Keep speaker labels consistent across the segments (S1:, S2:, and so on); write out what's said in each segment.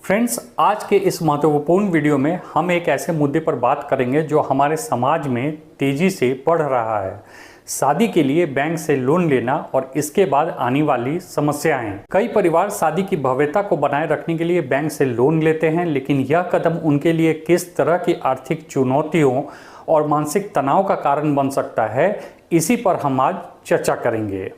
S1: Friends, आज के इस महत्वपूर्ण वीडियो में हम एक ऐसे मुद्दे पर बात करेंगे जो हमारे समाज में तेजी से बढ़ रहा है। शादी के लिए बैंक से लोन लेना और इसके बाद आने वाली समस्याएं। कई परिवार शादी की भव्यता को बनाए रखने के लिए बैंक से लोन लेते हैं, लेकिन यह कदम उनके लिए किस तरह की आर्थिक चुनौतियों और मानसिक तनाव का कारण बन सकता है, इसी पर हम आज चर्चा करेंगे।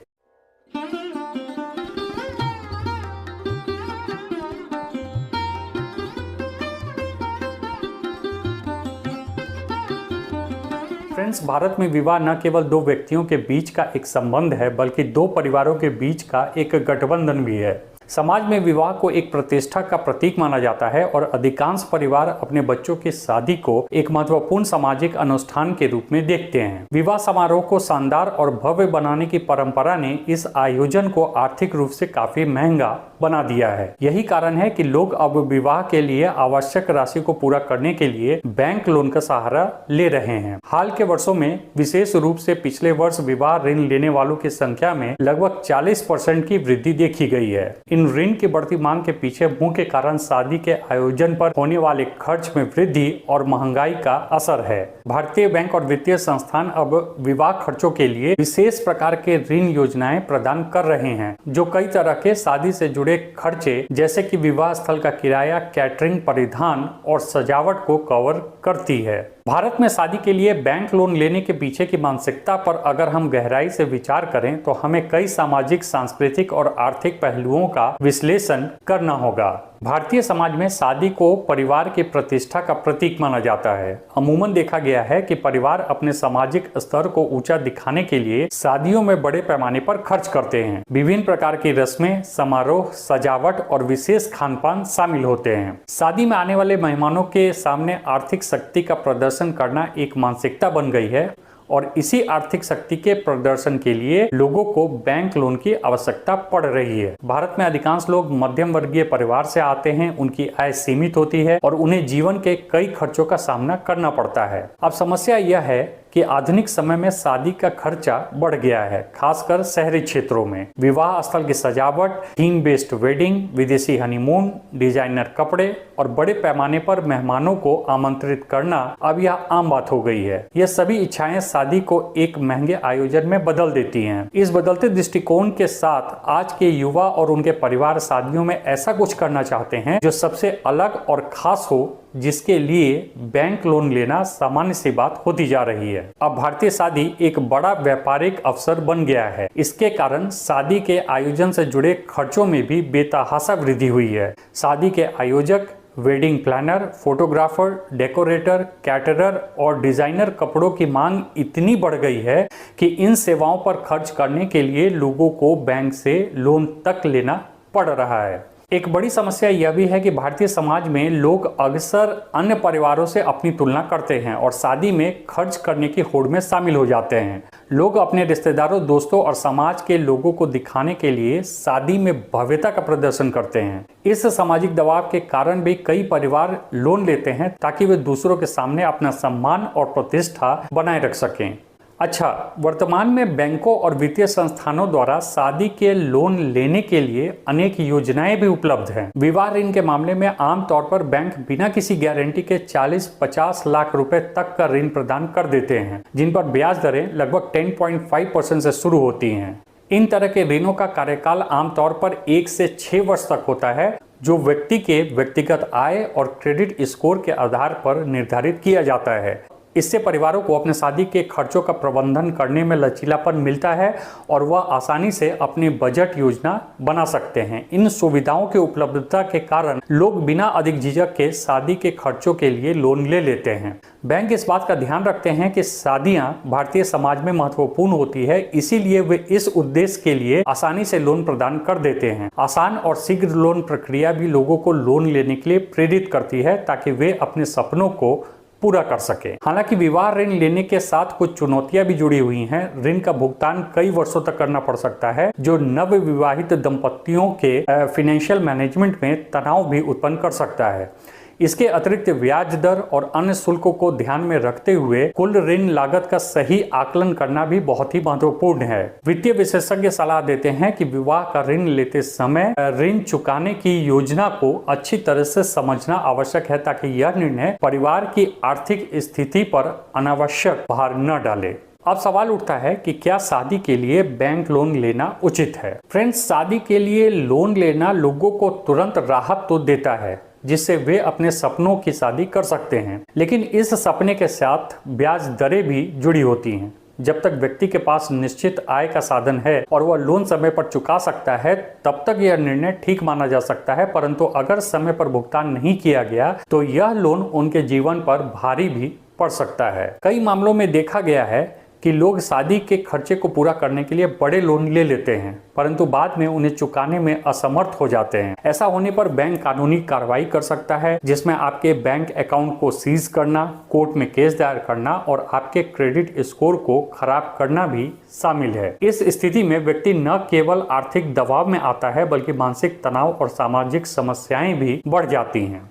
S1: फ्रेंड्स, भारत में विवाह न केवल दो व्यक्तियों के बीच का एक संबंध है, बल्कि दो परिवारों के बीच का एक गठबंधन भी है। समाज में विवाह को एक प्रतिष्ठा का प्रतीक माना जाता है और अधिकांश परिवार अपने बच्चों की शादी को एक महत्वपूर्ण सामाजिक अनुष्ठान के रूप में देखते हैं। विवाह समारोह को शानदार और भव्य बनाने की परंपरा ने इस आयोजन को आर्थिक रूप से काफी महंगा बना दिया है। यही कारण है कि लोग अब विवाह के लिए आवश्यक राशि को पूरा करने के लिए बैंक लोन का सहारा ले रहे हैं। हाल के वर्षों में विशेष रूप से पिछले वर्ष विवाह ऋण लेने वालों की संख्या में लगभग 40% की वृद्धि देखी गई है। इन ऋण की बढ़ती मांग के पीछे मुख्य कारण शादी के आयोजन पर होने वाले खर्च में वृद्धि और महंगाई का असर है। भारतीय बैंक और वित्तीय संस्थान अब विवाह खर्चों के लिए विशेष प्रकार के ऋण योजनाएं प्रदान कर रहे हैं, जो कई तरह के शादी से जुड़े खर्चे जैसे कि विवाह स्थल का किराया, कैटरिंग, परिधान और सजावट को कवर करती है। भारत में शादी के लिए बैंक लोन लेने के पीछे की मानसिकता पर अगर हम गहराई से विचार करें तो हमें कई सामाजिक, सांस्कृतिक और आर्थिक पहलुओं का विश्लेषण करना होगा। भारतीय समाज में शादी को परिवार की प्रतिष्ठा का प्रतीक माना जाता है। अमूमन देखा गया है कि परिवार अपने सामाजिक स्तर को ऊंचा दिखाने के लिए शादियों में बड़े पैमाने पर खर्च करते हैं। विभिन्न प्रकार की रस्में, समारोह, सजावट और विशेष खानपान शामिल होते हैं। शादी में आने वाले मेहमानों के सामने आर्थिक शक्ति का प्रदर्शन करना एक मानसिकता बन गई है और इसी आर्थिक शक्ति के प्रदर्शन के लिए लोगों को बैंक लोन की आवश्यकता पड़ रही है। भारत में अधिकांश लोग मध्यम वर्गीय परिवार से आते हैं, उनकी आय सीमित होती है और उन्हें जीवन के कई खर्चों का सामना करना पड़ता है। अब समस्या यह है कि आधुनिक समय में शादी का खर्चा बढ़ गया है, खासकर शहरी क्षेत्रों में। विवाह स्थल की सजावट, थीम बेस्ड वेडिंग, विदेशी हनीमून, डिजाइनर कपड़े और बड़े पैमाने पर मेहमानों को आमंत्रित करना अब यह आम बात हो गई है। यह सभी इच्छाएं शादी को एक महंगे आयोजन में बदल देती हैं। इस बदलते दृष्टिकोण के साथ आज के युवा और उनके परिवार शादियों में ऐसा कुछ करना चाहते हैं जो सबसे अलग और खास हो, जिसके लिए बैंक लोन लेना सामान्य सी बात होती जा रही है। अब भारतीय शादी एक बड़ा व्यापारिक अवसर बन गया है। इसके कारण शादी के आयोजन से जुड़े खर्चों में भी बेतहाशा वृद्धि हुई है। शादी के आयोजक, wedding planner, photographer, decorator, caterer और डिजाइनर कपड़ों की मांग इतनी बढ़ गई है कि इन सेवाओं पर खर्च करने के लिए लोगों को बैंक से लोन तक लेना पड़ रहा है। एक बड़ी समस्या यह भी है कि भारतीय समाज में लोग अक्सर अन्य परिवारों से अपनी तुलना करते हैं और शादी में खर्च करने की होड़ में शामिल हो जाते हैं। लोग अपने रिश्तेदारों, दोस्तों और समाज के लोगों को दिखाने के लिए शादी में भव्यता का प्रदर्शन करते हैं। इस सामाजिक दबाव के कारण भी कई परिवार लोन लेते हैं ताकि वे दूसरों के सामने अपना सम्मान और प्रतिष्ठा बनाए रख सकें। अच्छा, वर्तमान में बैंकों और वित्तीय संस्थानों द्वारा शादी के लोन लेने के लिए अनेक योजनाएं भी उपलब्ध हैं। विवाह ऋण के मामले में आमतौर पर बैंक बिना किसी गारंटी के 40-50 लाख रुपए तक का ऋण प्रदान कर देते हैं, जिन पर ब्याज दरें लगभग 10.5% से शुरू होती हैं। इन तरह के ऋणों का कार्यकाल आमतौर पर 1 से 6 वर्ष तक होता है, जो व्यक्ति के व्यक्तिगत आय और क्रेडिट स्कोर के आधार पर निर्धारित किया जाता है। इससे परिवारों को अपने शादी के खर्चों का प्रबंधन करने में लचीलापन मिलता है और वह आसानी से अपनी बजट योजना बना सकते हैं। इन सुविधाओं की उपलब्धता के कारण लोग बिना अधिक झिझक के शादी के खर्चों के लिए लोन ले लेते हैं। बैंक इस बात का ध्यान रखते हैं कि शादियां भारतीय समाज में महत्वपूर्ण होती है, इसीलिए वे इस उद्देश्य के लिए आसानी से लोन प्रदान कर देते हैं। आसान और शीघ्र लोन प्रक्रिया भी लोगों को लोन लेने के लिए प्रेरित करती है ताकि वे अपने सपनों को पूरा कर सके। हालांकि विवाह ऋण लेने के साथ कुछ चुनौतियां भी जुड़ी हुई हैं। ऋण का भुगतान कई वर्षों तक करना पड़ सकता है, जो नव विवाहित दंपतियों के फाइनेंशियल मैनेजमेंट में तनाव भी उत्पन्न कर सकता है। इसके अतिरिक्त ब्याज दर और अन्य शुल्कों को ध्यान में रखते हुए कुल ऋण लागत का सही आकलन करना भी बहुत ही महत्वपूर्ण है। वित्तीय विशेषज्ञ सलाह देते हैं कि विवाह का ऋण लेते समय ऋण चुकाने की योजना को अच्छी तरह से समझना आवश्यक है, ताकि यह निर्णय परिवार की आर्थिक स्थिति पर अनावश्यक भार न डाले। अब सवाल उठता है कि क्या शादी के लिए बैंक लोन लेना उचित है। फ्रेंड्स, शादी के लिए लोन लेना लोगों को तुरंत राहत तो देता है, जिससे वे अपने सपनों की शादी कर सकते हैं, लेकिन इस सपने के साथ ब्याज दरें भी जुड़ी होती हैं। जब तक व्यक्ति के पास निश्चित आय का साधन है और वह लोन समय पर चुका सकता है, तब तक यह निर्णय ठीक माना जा सकता है, परंतु अगर समय पर भुगतान नहीं किया गया तो यह लोन उनके जीवन पर भारी भी पड़ सकता है। कई मामलों में देखा गया है कि लोग शादी के खर्चे को पूरा करने के लिए बड़े लोन ले लेते हैं, परंतु बाद में उन्हें चुकाने में असमर्थ हो जाते हैं। ऐसा होने पर बैंक कानूनी कार्रवाई कर सकता है, जिसमें आपके बैंक अकाउंट को सीज करना, कोर्ट में केस दायर करना और आपके क्रेडिट स्कोर को खराब करना भी शामिल है। इस स्थिति में व्यक्ति न केवल आर्थिक दबाव में आता है, बल्कि मानसिक तनाव और सामाजिक समस्याएं भी बढ़ जाती हैं।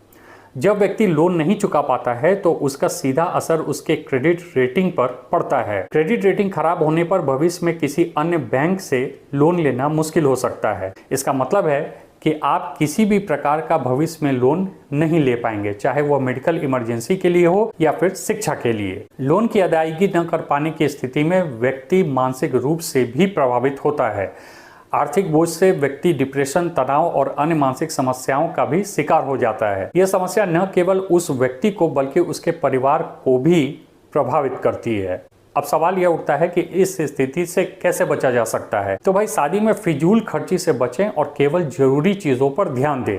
S1: जब व्यक्ति लोन नहीं चुका पाता है तो उसका सीधा असर उसके क्रेडिट रेटिंग पर पड़ता है। क्रेडिट रेटिंग खराब होने पर भविष्य में किसी अन्य बैंक से लोन लेना मुश्किल हो सकता है। इसका मतलब है कि आप किसी भी प्रकार का भविष्य में लोन नहीं ले पाएंगे, चाहे वह मेडिकल इमरजेंसी के लिए हो या फिर शिक्षा के लिए। लोन की अदायगी न कर पाने की स्थिति में व्यक्ति मानसिक रूप से भी प्रभावित होता है। आर्थिक बोझ से व्यक्ति डिप्रेशन, तनाव और अन्य मानसिक समस्याओं का भी शिकार हो जाता है। यह समस्या न केवल उस व्यक्ति को बल्कि उसके परिवार को भी प्रभावित करती है। अब सवाल यह उठता है कि इस स्थिति से कैसे बचा जा सकता है। तो भाई, शादी में फिजूल खर्ची से बचें और केवल जरूरी चीजों पर ध्यान दें।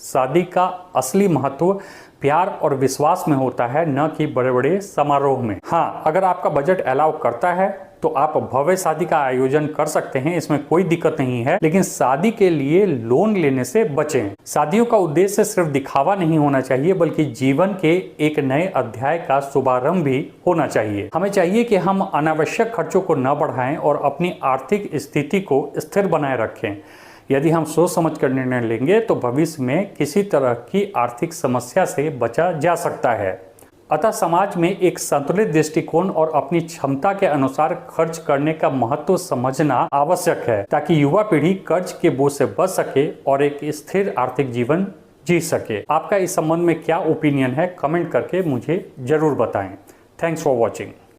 S1: शादी का असली महत्व प्यार और विश्वास में होता है, न कि बड़े बड़े समारोह में। हाँ, अगर आपका बजट अलाउ करता है तो आप भव्य शादी का आयोजन कर सकते हैं, इसमें कोई दिक्कत नहीं है, लेकिन शादी के लिए लोन लेने से बचें। शादियों का उद्देश्य सिर्फ दिखावा नहीं होना चाहिए, बल्कि जीवन के एक नए अध्याय का शुभारंभ भी होना चाहिए। हमें चाहिए कि हम अनावश्यक खर्चों को न बढ़ाएं और अपनी आर्थिक स्थिति को स्थिर बनाए रखें। यदि हम सोच समझ कर निर्णय लेंगे तो भविष्य में किसी तरह की आर्थिक समस्या से बचा जा सकता है। अतः समाज में एक संतुलित दृष्टिकोण और अपनी क्षमता के अनुसार खर्च करने का महत्व समझना आवश्यक है, ताकि युवा पीढ़ी कर्ज के बोझ से बच सके और एक स्थिर आर्थिक जीवन जी सके। आपका इस संबंध में क्या ओपिनियन है, कमेंट करके मुझे जरूर बताएं। Thanks for watching.